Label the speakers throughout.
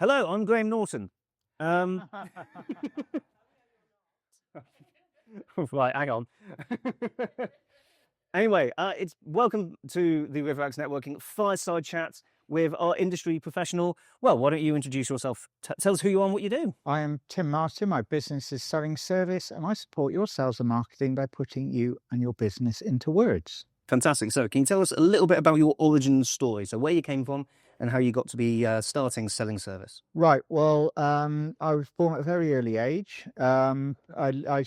Speaker 1: Hello, I'm Graham Norton. Right, hang on. Anyway, it's welcome to the Riverax Networking Fireside Chat with our industry professional. Well, why don't you introduce yourself? Tell us who you are and what you do.
Speaker 2: I am Tim Martin. My business is Selling Service, and I support your sales and marketing by putting you and your business into words.
Speaker 1: Fantastic. So, can you tell us a little bit about your origin story? So, where you came from and how you got to be starting Selling Service?
Speaker 2: Right. Well, I was born at a very early age. I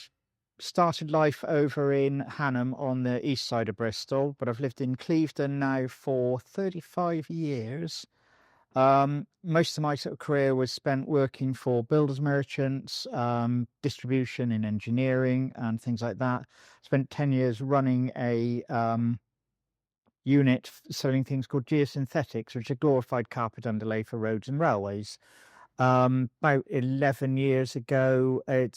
Speaker 2: started life over in Hanham on the east side of Bristol, but I've lived in Clevedon now for 35 years. Most of my sort of career was spent working for builders merchants, distribution in engineering and things like that. Spent 10 years running a unit selling things called geosynthetics, which are glorified carpet underlay for roads and railways. About 11 years ago, I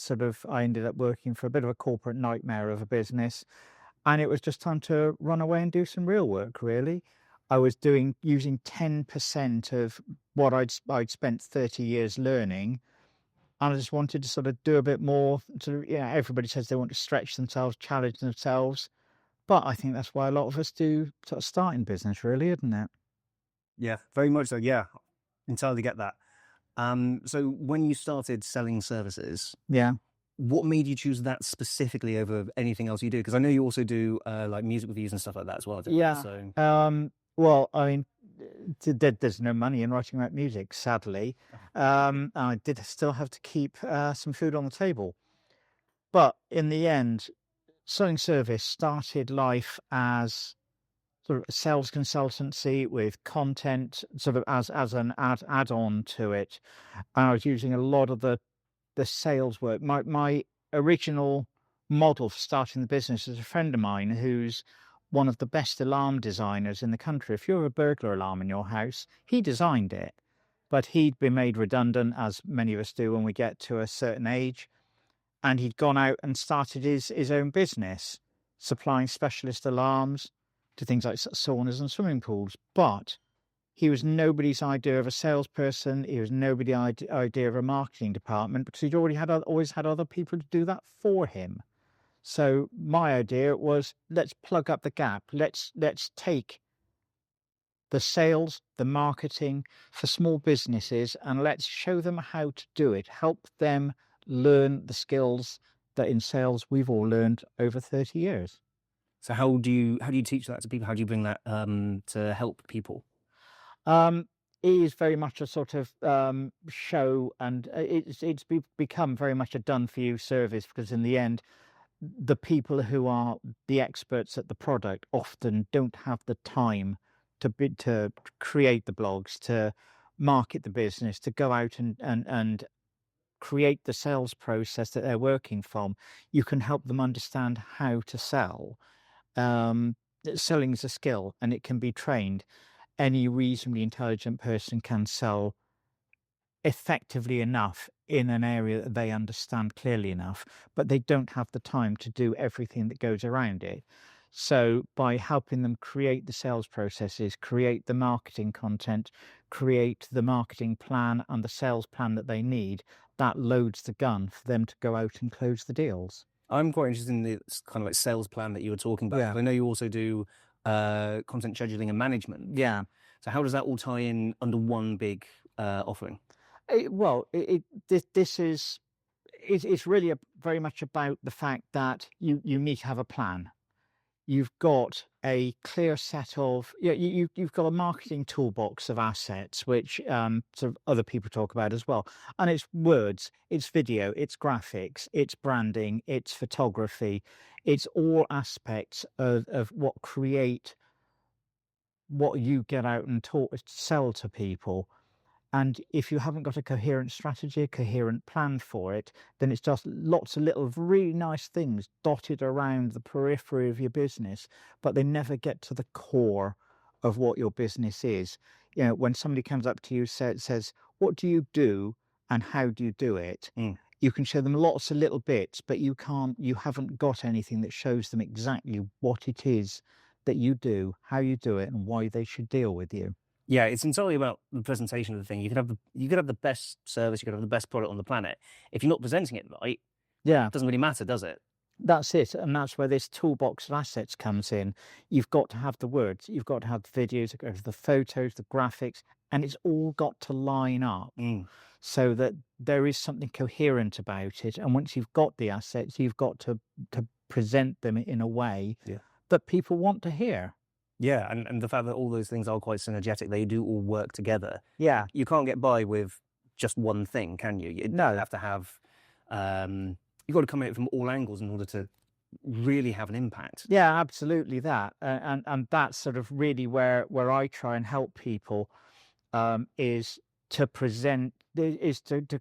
Speaker 2: ended up working for a bit of a corporate nightmare of a business, and it was just time to run away and do some real work, really. I was using 10% of what I'd spent 30 years learning, and I just wanted to sort of do a bit more. Everybody says they want to stretch themselves, challenge themselves, but I think that's why a lot of us do sort of start in business, really, isn't it?
Speaker 1: Yeah, very much so. Yeah, entirely get that. So, when you started selling services,
Speaker 2: Yeah.
Speaker 1: what made you choose that specifically over anything else you do? Because I know you also do like music reviews and stuff like that as well.
Speaker 2: Yeah.
Speaker 1: So,
Speaker 2: Well, I mean, there's no money in writing about music, sadly. I did still have to keep some food on the table. But in the end, Selling Service started life as sort of a sales consultancy with content sort of as an add-on to it. And I was using a lot of the sales work. My original model for starting the business is a friend of mine who's one of the best alarm designers in the country. If you're a burglar alarm in your house, he designed it, but he'd been made redundant, as many of us do when we get to a certain age. And he'd gone out and started his own business, supplying specialist alarms to things like saunas and swimming pools. But he was nobody's idea of a salesperson. He was nobody's idea of a marketing department because he'd always had other people to do that for him. So my idea was, let's plug up the gap. Let's take the sales, the marketing for small businesses, and let's show them how to do it. Help them learn the skills that in sales we've all learned over 30 years.
Speaker 1: so how do you teach that to people? How do you bring that to help people?
Speaker 2: It is very much a sort of show, and it's become very much a done for you service, because in the end, the people who are the experts at the product often don't have the time to create the blogs, to market the business, to go out and create the sales process that they're working from. You can help them understand how to sell. Selling is a skill, and it can be trained. Any reasonably intelligent person can sell effectively enough in an area that they understand clearly enough, but they don't have the time to do everything that goes around it. So by helping them create the sales processes, create the marketing content, create the marketing plan and the sales plan that they need, that loads the gun for them to go out and close the deals.
Speaker 1: I'm quite interested in the kind of like sales plan that you were talking about.
Speaker 2: Yeah.
Speaker 1: I know you also do content scheduling and management.
Speaker 2: Yeah.
Speaker 1: So how does that all tie in under one big offering?
Speaker 2: This is it's really very much about the fact that you need to have a plan. You've got a clear set of you've got a marketing toolbox of assets, which sort of other people talk about as well. And it's words, it's video, it's graphics, it's branding, it's photography, it's all aspects of what create what you get out and sell to people. And if you haven't got a coherent strategy, a coherent plan for it, then it's just lots of little really nice things dotted around the periphery of your business, but they never get to the core of what your business is. You know, when somebody comes up to you, says, "What do you do and how do you do it?" You can show them lots of little bits, but you haven't got anything that shows them exactly what it is that you do, how you do it, and why they should deal with you.
Speaker 1: Yeah, it's entirely about the presentation of the thing. You could have the best service, you could have the best product on the planet. If you're not presenting it right,
Speaker 2: Yeah.
Speaker 1: it doesn't really matter, does it?
Speaker 2: That's it, and that's where this toolbox of assets comes in. You've got to have the words, you've got to have the videos, you've got to have the photos, the graphics, and it's all got to line up
Speaker 1: Mm.
Speaker 2: so that there is something coherent about it. And once you've got the assets, you've got to present them in a way
Speaker 1: Yeah.
Speaker 2: that people want to hear.
Speaker 1: Yeah, and the fact that all those things are quite synergetic, they do all work together.
Speaker 2: Yeah.
Speaker 1: You can't get by with just one thing, can you? You
Speaker 2: No.
Speaker 1: have to have, you've got to come at it from all angles in order to really have an impact.
Speaker 2: Yeah, absolutely that. And that's sort of really where I try and help people, is to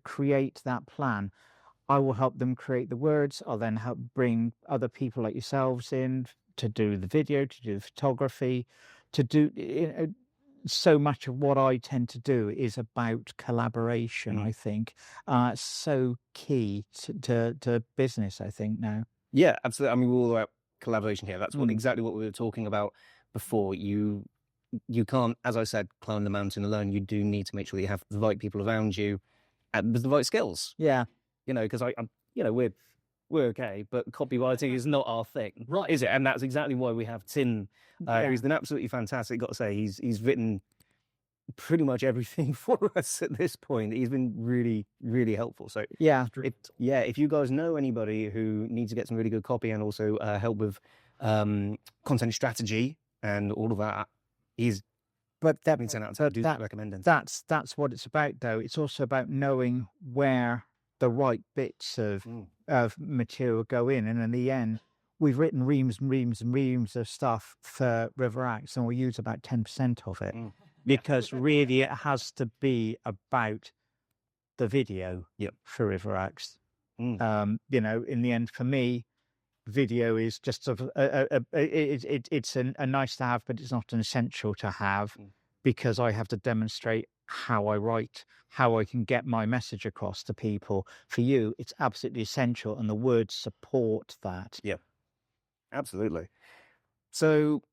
Speaker 2: create that plan. I will help them create the words. I'll then help bring other people like yourselves in to do the video, to do the photography, to do so much of what I tend to do is about collaboration. I think it's so key to business. I think now.
Speaker 1: Yeah, absolutely. I mean, we're all about collaboration here. That's
Speaker 2: Mm.
Speaker 1: exactly what we were talking about before. You can't, as I said, climb the mountain alone. You do need to make sure you have the right people around you and with the right skills.
Speaker 2: Yeah.
Speaker 1: Because I'm, we're okay, but copywriting is not our thing,
Speaker 2: Right.
Speaker 1: is it? And that's exactly why we have Tim,
Speaker 2: Yeah.
Speaker 1: who's been absolutely fantastic. Got to say, he's written pretty much everything for us at this point. He's been really, really helpful. So
Speaker 2: Yeah.
Speaker 1: if you guys know anybody who needs to get some really good copy and also help with content strategy and all of that, he's
Speaker 2: But that
Speaker 1: been sent out to do
Speaker 2: that
Speaker 1: recommending.
Speaker 2: that's what it's about, though. It's also about knowing where the right bits of material go in, and in the end, we've written reams and reams and reams of stuff for River Acts, and we use about 10% of it because really it has to be about the video for River Acts. In the end, for me, video is just sort of it's a nice to have, but it's not an essential to have because I have to demonstrate how I write, how I can get my message across to people. For you, it's absolutely essential, and the words support that.
Speaker 1: Yeah, absolutely. So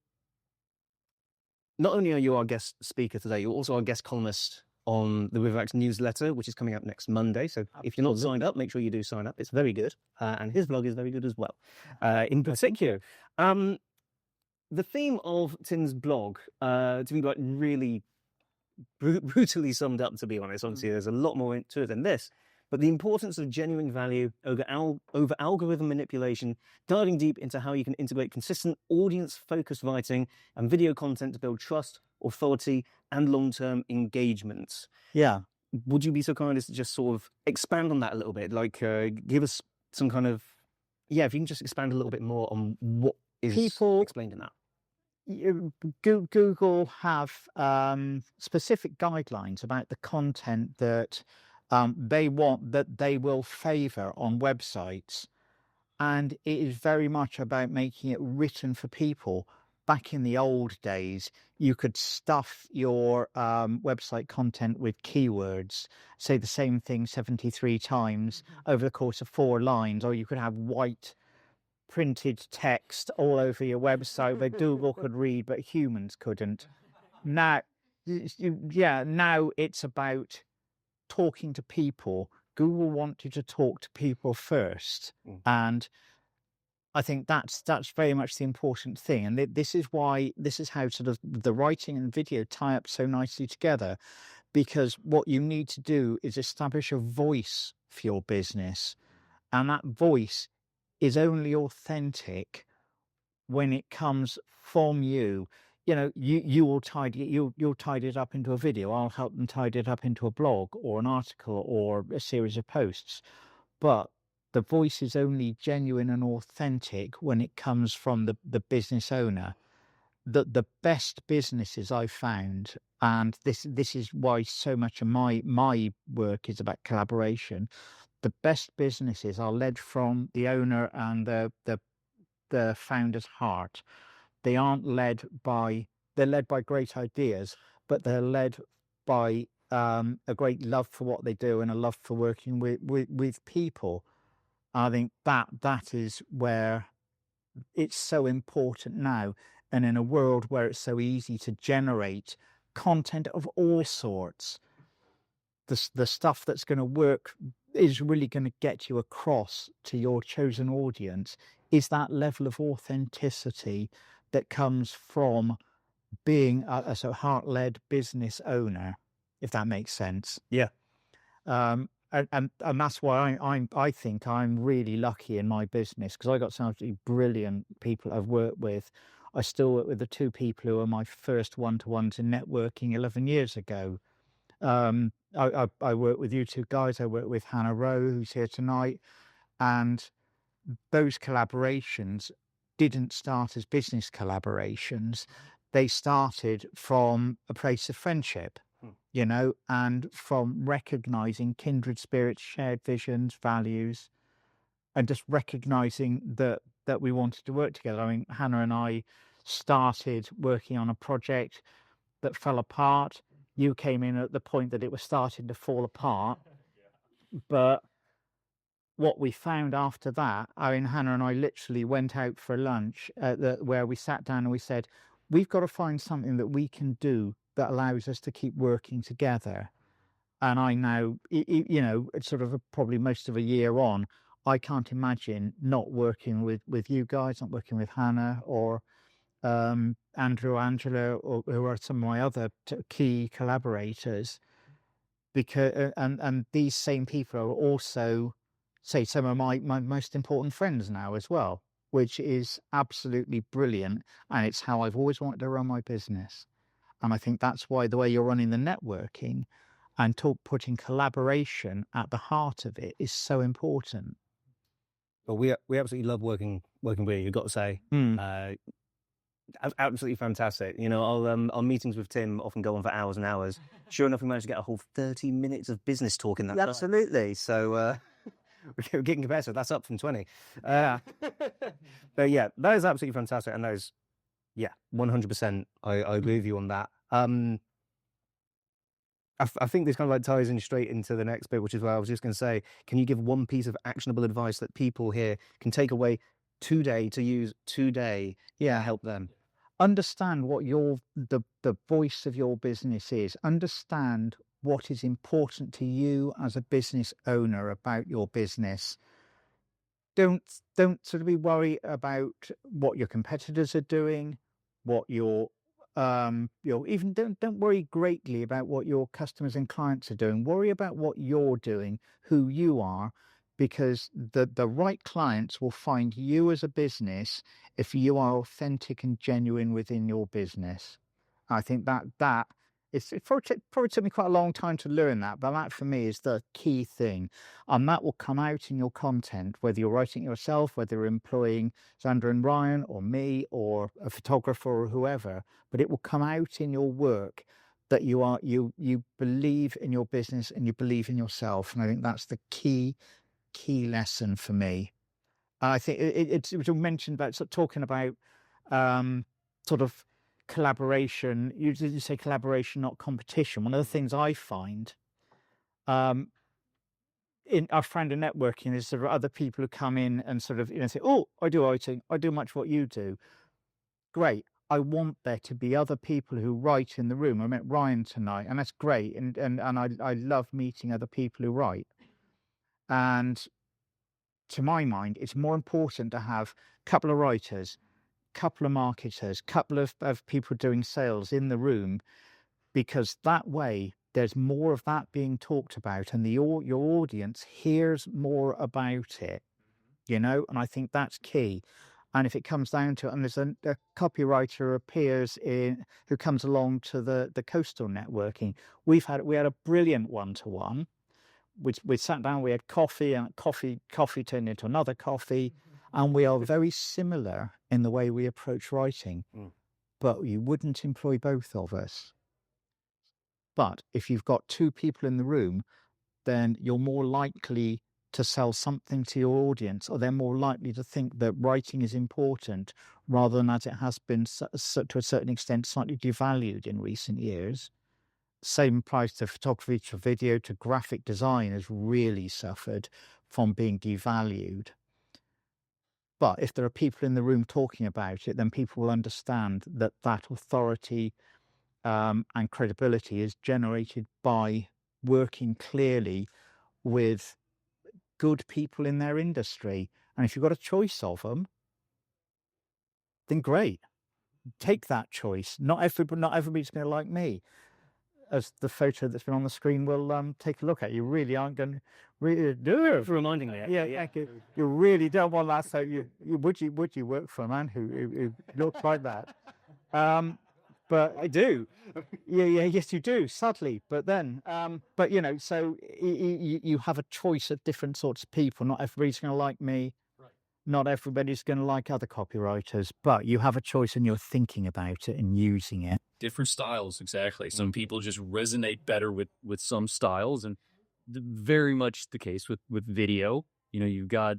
Speaker 1: not only are you our guest speaker today, you're also our guest columnist on the Rivervax newsletter, which is coming out next Monday. So if you're not signed up, make sure you do sign up. It's very good. And his blog is very good as well. In particular, the theme of Tim's blog, to be like really brutally summed up, to be honest. Obviously, there's a lot more to it than this. But the importance of genuine value over algorithm manipulation, diving deep into how you can integrate consistent audience-focused writing and video content to build trust, authority, and long-term engagement.
Speaker 2: Yeah.
Speaker 1: Would you be so kind as to just sort of expand on that a little bit? Like, give us some kind of, if you can just expand a little bit more on what is explained in that.
Speaker 2: Google have specific guidelines about the content that they want, that they will favor on websites, and it is very much about making it written for people. Back in the old days, you could stuff your website content with keywords, say the same thing 73 times over the course of 4 lines, or you could have white printed text all over your website that Google could read, but humans couldn't. Now it's about talking to people. Google want you to talk to people first, and I think that's very much the important thing. And this is how sort of the writing and video tie up so nicely together, because what you need to do is establish a voice for your business, and that voice is only authentic when it comes from you. You will you'll tidy it up into a video. I'll help them tidy it up into a blog or an article or a series of posts. But the voice is only genuine and authentic when it comes from the business owner. The best businesses I've found, and this is why so much of my work is about collaboration. The best businesses are led from the owner and the founder's heart. They aren't they're led by great ideas, but they're led by a great love for what they do and a love for working with people. I think that is where it's so important now. And in a world where it's so easy to generate content of all sorts. The stuff that's going to work is really going to get you across to your chosen audience is that level of authenticity that comes from being a sort of heart-led business owner, if that makes sense.
Speaker 1: Yeah.
Speaker 2: And that's why I think I'm really lucky in my business, because I got some absolutely brilliant people I've worked with. I still work with the two people who were my first one-to-ones in networking 11 years ago. I work with you two guys. I work with Hannah Rowe, who's here tonight, and those collaborations didn't start as business collaborations. They started from a place of friendship, you know, and from recognizing kindred spirits, shared visions, values, and just recognizing that we wanted to work together. I mean, Hannah and I started working on a project that fell apart. You came in at the point that it was starting to fall apart. But what we found after that, I mean, Hannah and I literally went out for lunch where we sat down and we said, we've got to find something that we can do that allows us to keep working together. And I now, you know, it's sort of probably most of a year on, I can't imagine not working with you guys, not working with Hannah or Andrew, Angela, or who are some of my other key collaborators. Because and these same people are also, say, some of my most important friends now as well, which is absolutely brilliant. And it's how I've always wanted to run my business. And I think that's why the way you're running the networking and putting collaboration at the heart of it is so important.
Speaker 1: Well, we absolutely love working with you. You've got to say, absolutely fantastic. You know, our meetings with Tim often go on for hours and hours. Sure enough, we managed to get a whole 30 minutes of business talk in that. Absolutely. So we're getting better. That's up from 20. But yeah, that is absolutely fantastic. And those, yeah, 100%. I agree with you on that. I think this kind of like ties in straight into the next bit, which is where I was just going to say, can you give one piece of actionable advice that people here can take away today to use today to help them?
Speaker 2: Understand what the voice of your business is. Understand what is important to you as a business owner about your business. Don't sort of be worried about what your competitors are doing, what your even don't worry greatly about what your customers and clients are doing. Worry about what you're doing, who you are, because the right clients will find you as a business if you are authentic and genuine within your business. I think that it probably took me quite a long time to learn that, but that for me is the key thing. And that will come out in your content, whether you're writing it yourself, whether you're employing Sandra and Ryan or me or a photographer or whoever, but it will come out in your work that you believe in your business and you believe in yourself. And I think that's the key lesson for me. I think it was mentioned about talking about sort of collaboration. You say collaboration, not competition. One of the things I find in our friend of networking is there are other people who come in and sort of, you know, say, oh, I do writing, I do much what you do. Great. I want there to be other people who write in the room. I met Ryan tonight, and that's great. And I love meeting other people who write. And to my mind, it's more important to have a couple of writers, couple of marketers, couple of people doing sales in the room, because that way there's more of that being talked about and your audience hears more about it, you know, and I think that's key. And if it comes down to it, and there's a copywriter appears in who comes along to the coastal networking, we had a brilliant one-to-one. We sat down, we had coffee, and coffee turned into another coffee, and we are very similar in the way we approach writing, but you wouldn't employ both of us. But if you've got two people in the room, then you're more likely to sell something to your audience, or they're more likely to think that writing is important rather than, as it has been to a certain extent, slightly devalued in recent years. Same applies to photography, to video, to graphic design has really suffered from being devalued. But if there are people in the room talking about it, then people will understand that authority and credibility is generated by working clearly with good people in their industry. And if you've got a choice of them, then great. Take that choice. Not everybody's going to like me, as the photo that's been on the screen will take a look at. You really aren't going to really do it.
Speaker 1: For reminding me.
Speaker 2: Yeah, thank you. You really don't want that. So would you work for a man who looks like that? But
Speaker 1: I do.
Speaker 2: yes, you do. Sadly, but then, but so you have a choice of different sorts of people. Not everybody's going to like me.
Speaker 3: Right.
Speaker 2: Not everybody's going to like other copywriters. But you have a choice, and you're thinking about it and using it.
Speaker 3: Different styles, exactly. Some people just resonate better with some styles, and very much the case with video. You've got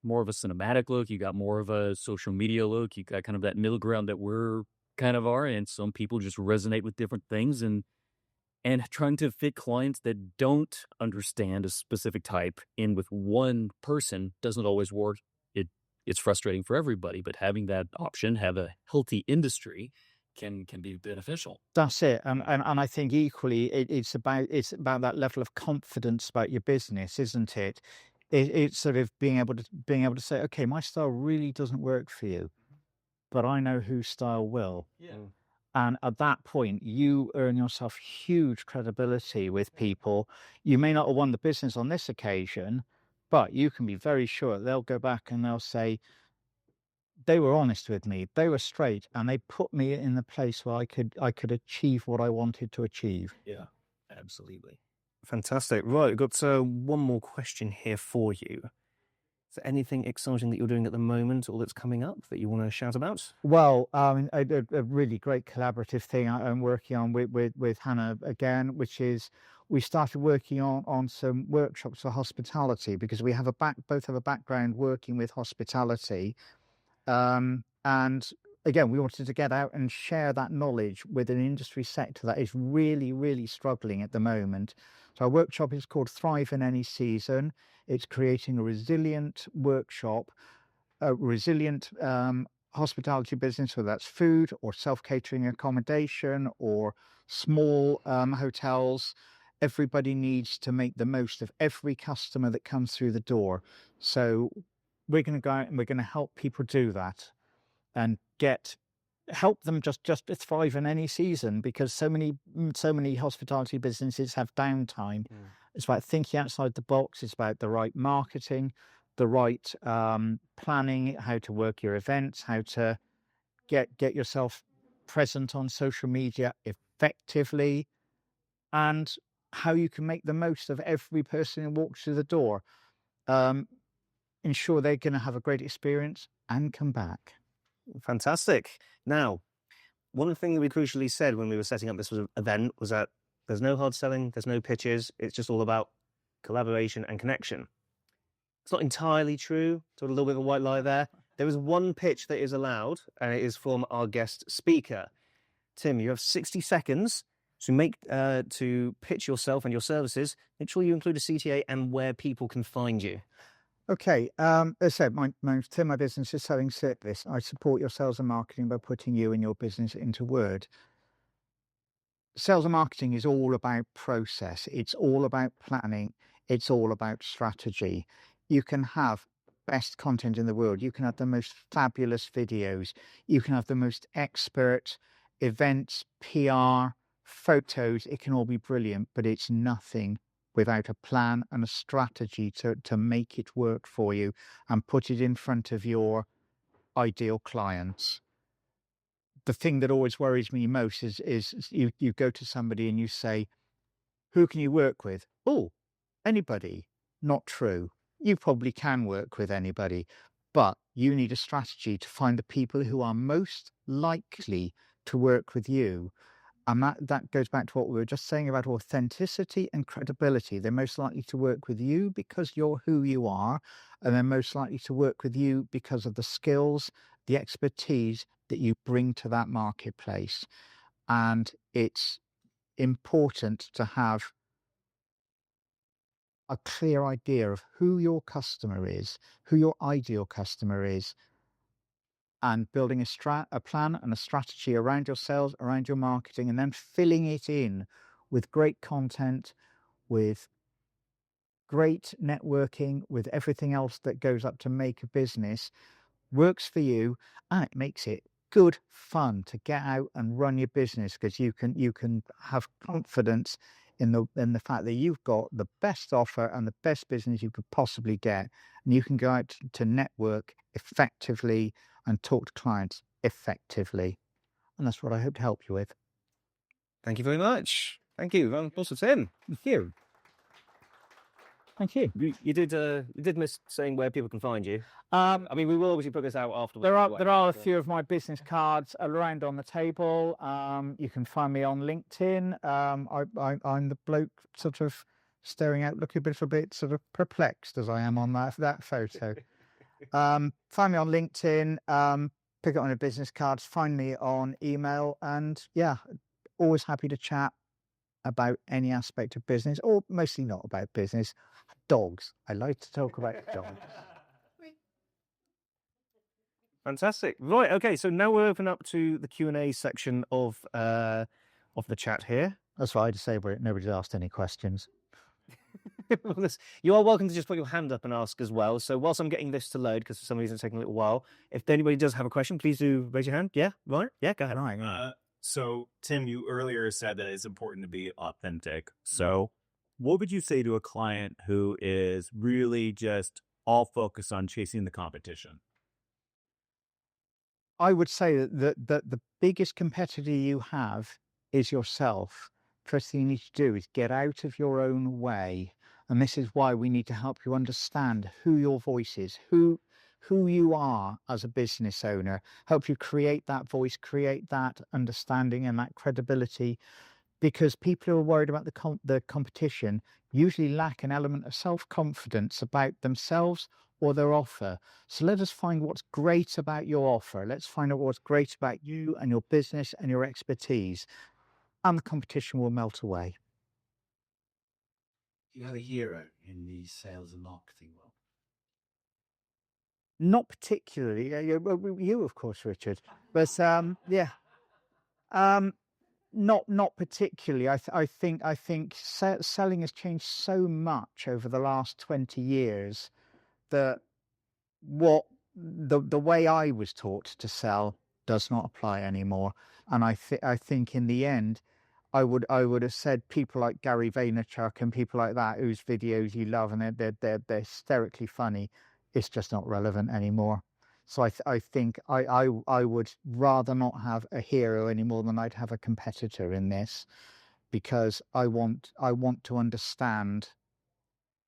Speaker 3: more of a cinematic look, you got more of a social media look, you got kind of that middle ground that we're kind of are, and some people just resonate with different things, and trying to fit clients that don't understand a specific type in with one person doesn't always work. It's frustrating for everybody, but having that option, have a healthy industry, can be beneficial.
Speaker 2: That's it, and I think equally it's about that level of confidence about your business, isn't it? It's sort of being able to say, okay, my style really doesn't work for you, but I know whose style will.
Speaker 3: Yeah.
Speaker 2: And at that point, you earn yourself huge credibility with people. You may not have won the business on this occasion, but you can be very sure they'll go back and they'll say, they were honest with me, they were straight, and they put me in the place where I could achieve what I wanted to achieve.
Speaker 3: Yeah, absolutely.
Speaker 1: Fantastic. Right, we've got one more question here for you. Is there anything exciting that you're doing at the moment or that's coming up that you want to shout about?
Speaker 2: Well, a really great collaborative thing I'm working on with Hannah again, which is we started working on some workshops for hospitality, because we have both have a background working with hospitality. And again, we wanted to get out and share that knowledge with an industry sector that is really, really struggling at the moment. So our workshop is called Thrive in Any Season. It's creating a resilient workshop, a resilient hospitality business, whether that's food or self-catering accommodation or small hotels. Everybody needs to make the most of every customer that comes through the door. So we're going to go out and we're going to help people do that and help them just to thrive in any season, because so many hospitality businesses have downtime. It's about thinking outside the box. It's about the right marketing, the right planning, how to work your events, how to get yourself present on social media effectively, and how you can make the most of every person who walks through the door. Ensure they're going to have a great experience and come back.
Speaker 1: Fantastic. Now, one thing that we crucially said when we were setting up this event was that there's no hard selling, there's no pitches, it's just all about collaboration and connection. It's not entirely true. It's a little bit of a white lie there. There is one pitch that is allowed, and it is from our guest speaker. Tim, you have 60 seconds to pitch yourself and your services. Make sure you include a CTA and where people can find you.
Speaker 2: Okay, as I said, my name's Tim. My business is Selling Service. I support your sales and marketing by putting you and your business into word. Sales and marketing is all about process. It's all about planning. It's all about strategy. You can have best content in the world. You can have the most fabulous videos. You can have the most expert events, PR, photos. It can all be brilliant, but it's nothing without a plan and a strategy to make it work for you and put it in front of your ideal clients. The thing that always worries me most is you go to somebody and you say, who can you work with? Oh, anybody. Not true. You probably can work with anybody, but you need a strategy to find the people who are most likely to work with you. And that goes back to what we were just saying about authenticity and credibility. They're most likely to work with you because you're who you are, and they're most likely to work with you because of the skills, the expertise that you bring to that marketplace. And it's important to have a clear idea of who your customer is, who your ideal customer is, and building a plan and a strategy around your sales, around your marketing, and then filling it in with great content, with great networking, with everything else that goes up to make a business, works for you, and it makes it good fun to get out and run your business, because you can have confidence in the fact that you've got the best offer and the best business you could possibly get, and you can go out to network effectively and talk to clients effectively. And that's what I hope to help you with.
Speaker 1: Thank you very much. Thank you. Round of applause for Tim.
Speaker 2: Thank you. Thank you.
Speaker 1: You did miss saying where people can find you.
Speaker 2: I
Speaker 1: mean, we will obviously put this out afterwards.
Speaker 2: There are a few of my business cards around on the table. You can find me on LinkedIn. I'm the bloke sort of staring out, looking a little bit sort of perplexed as I am on that photo. Find me on LinkedIn. Pick it on your business cards. Find me on email, and yeah, always happy to chat about any aspect of business, or mostly not about business. Dogs. I like to talk about dogs.
Speaker 1: Fantastic. Right. Okay. So now we're open up to the Q&A section of the chat here.
Speaker 2: That's what I had to say, but nobody's asked any questions.
Speaker 1: You are welcome to just put your hand up and ask as well. So whilst I'm getting this to load, because for some reason it's taking a little while, if anybody does have a question, please do raise your hand. Yeah, right? Yeah, go ahead.
Speaker 2: Right.
Speaker 4: So, Tim, you earlier said that it's important to be authentic. So, what would you say to a client who is really just all focused on chasing the competition?
Speaker 2: I would say that the biggest competitor you have is yourself. First thing you need to do is get out of your own way. And this is why we need to help you understand who your voice is, who you are as a business owner, help you create that voice, create that understanding and that credibility, because people who are worried about the competition usually lack an element of self-confidence about themselves or their offer. So let us find what's great about your offer. Let's find out what's great about you and your business and your expertise, and the competition will melt away.
Speaker 5: You have a hero in the sales and marketing world?
Speaker 2: Not particularly. You, of course, Richard. But not particularly. I think selling has changed so much over the last 20 years that the way I was taught to sell does not apply anymore. And I think in the end, I would have said people like Gary Vaynerchuk and people like that, whose videos you love and they're hysterically funny, it's just not relevant anymore. So I think I would rather not have a hero anymore than I'd have a competitor in this, because I want to understand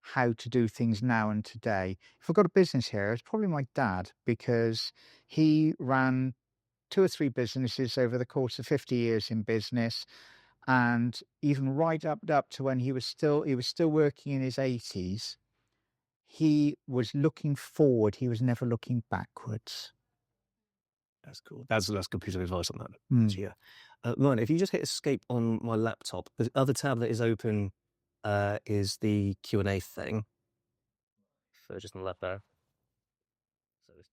Speaker 2: how to do things now and today. If I've got a business here, it's probably my dad, because he ran 2 or 3 businesses over the course of 50 years in business. And even right up to when he was still working in his 80s, he was looking forward. He was never looking backwards.
Speaker 1: That's cool. That's good piece of advice on that. Yeah. Ryan, if you just hit escape on my laptop, the other tab that is open is the Q&A thing. So just on the left there. So it's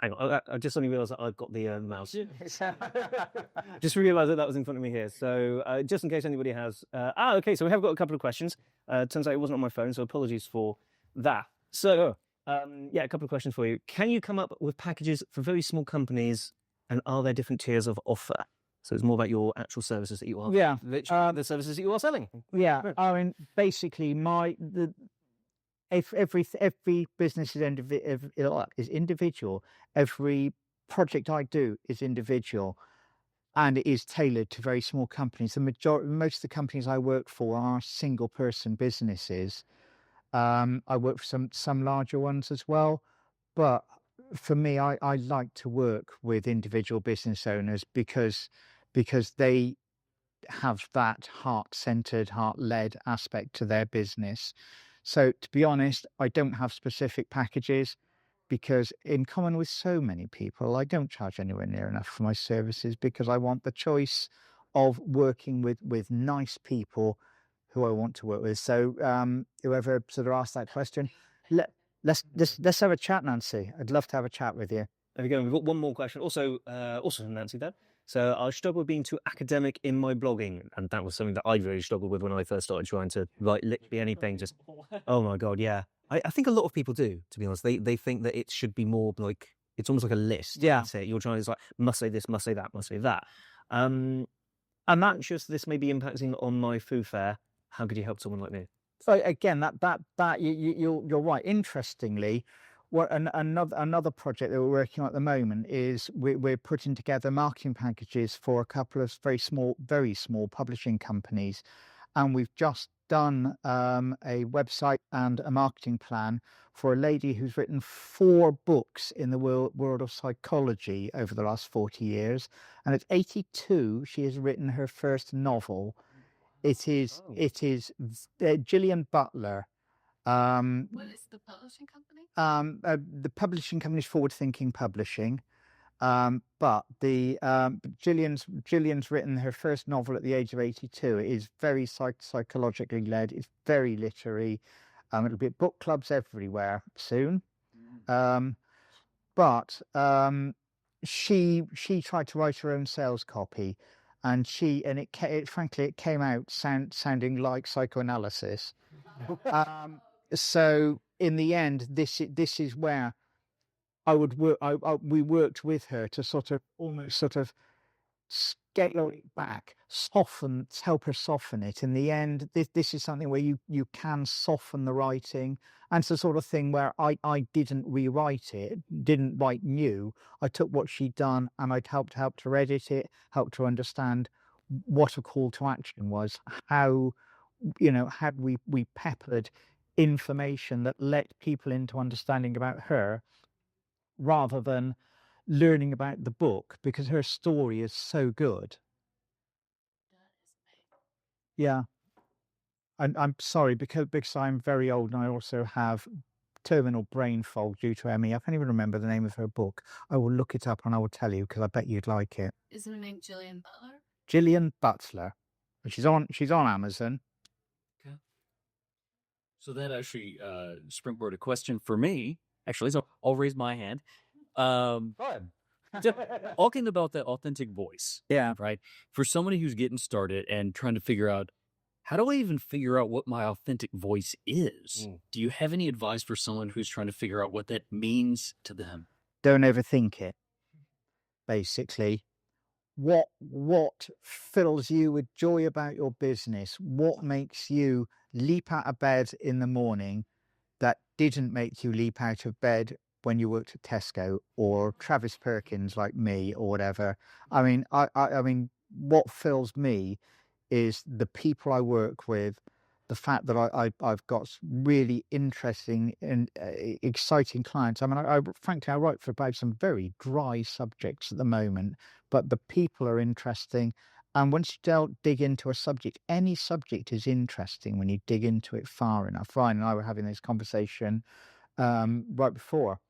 Speaker 1: hang on. I just suddenly realised that I've got the mouse. Just realised that was in front of me here. So just in case anybody has... okay, so we have got a couple of questions. Turns out it wasn't on my phone, so apologies for that. So, a couple of questions for you. Can you come up with packages for very small companies, and are there different tiers of offer? So it's more about your actual services that you are...
Speaker 2: Yeah.
Speaker 1: the services that you are selling.
Speaker 2: Yeah. I mean, basically, every business is individual. Every project I do is individual, and it is tailored to very small companies. Most of the companies I work for are single person businesses. I work for some larger ones as well, but for me, I like to work with individual business owners because they have that heart-centered, heart-led aspect to their business. So to be honest, I don't have specific packages, because in common with so many people, I don't charge anywhere near enough for my services, because I want the choice of working with nice people who I want to work with. So whoever sort of asked that question, Let's have a chat, Nancy. I'd love to have a chat with you.
Speaker 1: There we go. We've got one more question. Also from Nancy there. So I struggle with being too academic in my blogging, and that was something that I really struggled with when I first started trying to write literally anything. Just oh my god, yeah. I think a lot of people do. To be honest, they think that it should be more like it's almost like a list.
Speaker 2: Yeah.
Speaker 1: That's it. You're trying to like must say this, must say that, must say that. I'm anxious this may be impacting on my food fare. How could you help someone like me?
Speaker 2: So again, you're right. Interestingly, another project that we're working on at the moment is we're putting together marketing packages for a couple of very small publishing companies, and we've just done a website and a marketing plan for a lady who's written 4 books in the world of psychology over the last 40 years, and at 82 she has written her first novel. It is Gillian Butler.
Speaker 6: What is the publishing company?
Speaker 2: The publishing company is Forward Thinking Publishing. But Gillian's written her first novel at the age of 82. It is very psychologically led. It's very literary. It'll be at book clubs everywhere soon. But she tried to write her own sales copy, and it came out sounding like psychoanalysis. So in the end, this is where I would work. We worked with her to almost scale it back, help her soften it. In the end, this is something where you can soften the writing, and it's the sort of thing where I didn't rewrite it, didn't write new. I took what she'd done and I'd helped her edit it, helped her understand what a call to action was, how had we peppered information that let people into understanding about her rather than learning about the book, because her story is so good. Yeah. I'm sorry because I'm very old and I also have terminal brain fog due to ME. I can't even remember the name of her book. I will look it up and I will tell you because I bet you'd like it.
Speaker 6: Is her name Gillian Butler?
Speaker 2: Gillian Butler. She's on Amazon.
Speaker 3: Okay. So that actually springboard a question for me. Actually, so I'll raise my hand. Talking about that authentic voice.
Speaker 2: Yeah.
Speaker 3: Right. For somebody who's getting started and trying to figure out, how do I even figure out what my authentic voice is? Do you have any advice for someone who's trying to figure out what that means to them?
Speaker 2: Don't overthink it. Basically, what fills you with joy about your business? What makes you leap out of bed in the morning that didn't make you leap out of bed when you worked at Tesco or Travis Perkins like me or whatever? I mean, I mean, what fills me is the people I work with, the fact that I've got really interesting and exciting clients. I mean, frankly, I write for about some very dry subjects at the moment, but the people are interesting. And once you dig into a subject, any subject is interesting when you dig into it far enough. Ryan and I were having this conversation right before.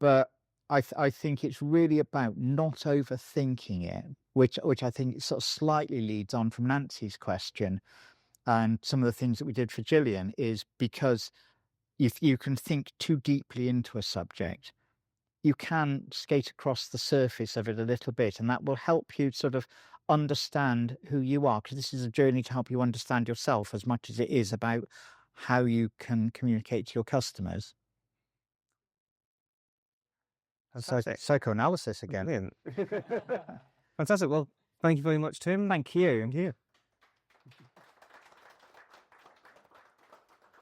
Speaker 2: But I think it's really about not overthinking it, which I think sort of slightly leads on from Nancy's question. And some of the things that we did for Gillian is because if you can think too deeply into a subject, you can skate across the surface of it a little bit, and that will help you sort of understand who you are, because this is a journey to help you understand yourself as much as it is about how you can communicate to your customers.
Speaker 1: Fantastic.
Speaker 2: Psychoanalysis again.
Speaker 1: Brilliant. Fantastic. Well, thank you very much, Tim.
Speaker 2: Thank you.
Speaker 1: Thank you.